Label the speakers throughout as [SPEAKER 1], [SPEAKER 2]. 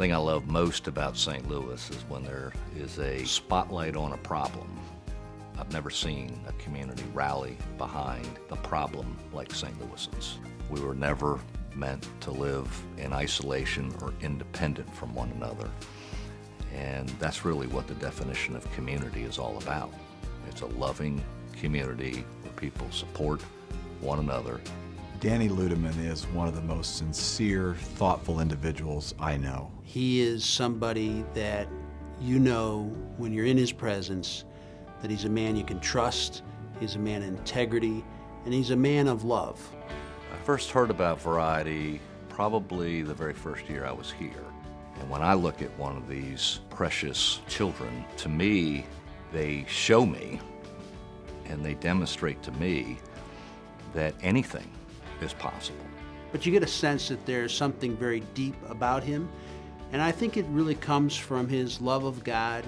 [SPEAKER 1] thing I love most about St. Louis is when there is a spotlight on a problem. I've never seen a community rally behind a problem like St. Louisans. We were never meant to live in isolation or independent from one another. And that's really what the definition of community is all about. It's a loving community where people support one another.
[SPEAKER 2] Danny Ludeman is one of the most sincere, thoughtful individuals I know.
[SPEAKER 3] He is somebody that you know when you're in his presence that he's a man you can trust, he's a man of integrity, and he's a man of love.
[SPEAKER 1] I first heard about Variety probably the very first year I was here. And when I look at one of these precious children, to me, they show me and they demonstrate to me that anything is possible.
[SPEAKER 3] But you get a sense that there's something very deep about him, and I think it really comes from his love of God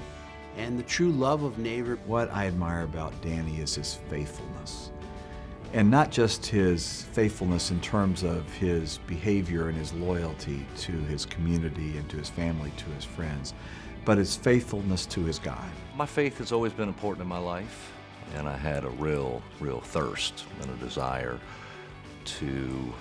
[SPEAKER 3] and the true love of neighbor.
[SPEAKER 2] What I admire about Danny is his faithfulness. And not just his faithfulness in terms of his behavior and his loyalty to his community and to his family, to his friends, but his faithfulness to his God.
[SPEAKER 1] My faith has always been important in my life, and I had a real thirst and a desire to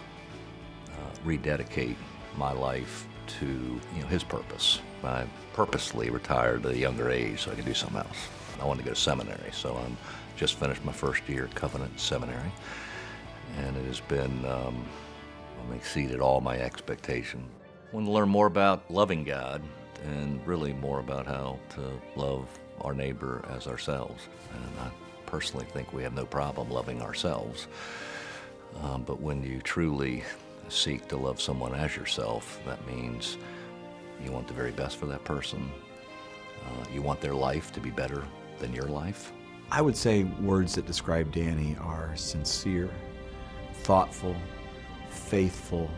[SPEAKER 1] rededicate my life to his purpose. I purposely retired at a younger age so I could do something else. I wanted to go to seminary, so I'm just finished my first year at Covenant Seminary, and it has been exceeded all my expectation. I want to learn more about loving God and really more about how to love our neighbor as ourselves. And I personally think we have no problem loving ourselves, but when you truly seek to love someone as yourself, that means you want the very best for that person. You want their life to be better than your life.
[SPEAKER 2] I would say words that describe Danny are sincere, thoughtful, faithful,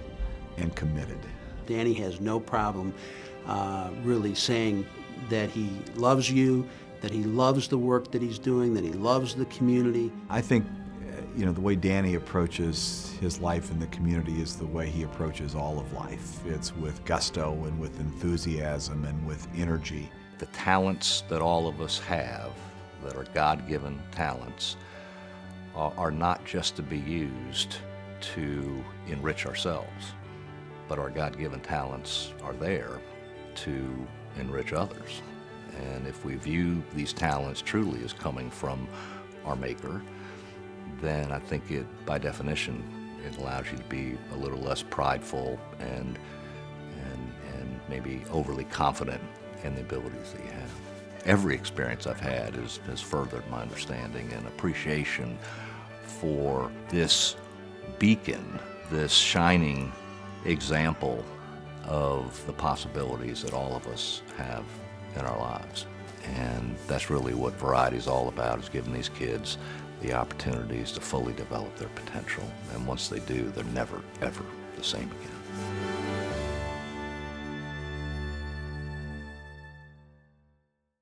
[SPEAKER 2] and committed.
[SPEAKER 3] Danny has no problem really saying that he loves you, that he loves the work that he's doing, that he loves the community.
[SPEAKER 2] I think the way Danny approaches his life in the community is the way he approaches all of life. It's with gusto and with enthusiasm and with energy.
[SPEAKER 1] The talents that all of us have, that are God-given talents, are not just to be used to enrich ourselves, but our God-given talents are there to enrich others. And if we view these talents truly as coming from our Maker, then I think it, by definition, it allows you to be a little less prideful and maybe overly confident in the abilities that you have. Every experience I've had has furthered my understanding and appreciation for this beacon, this shining example of the possibilities that all of us have in our lives. And that's really what Variety is all about, is giving these kids the opportunities to fully develop their potential. And once they do, they're never, ever the same again.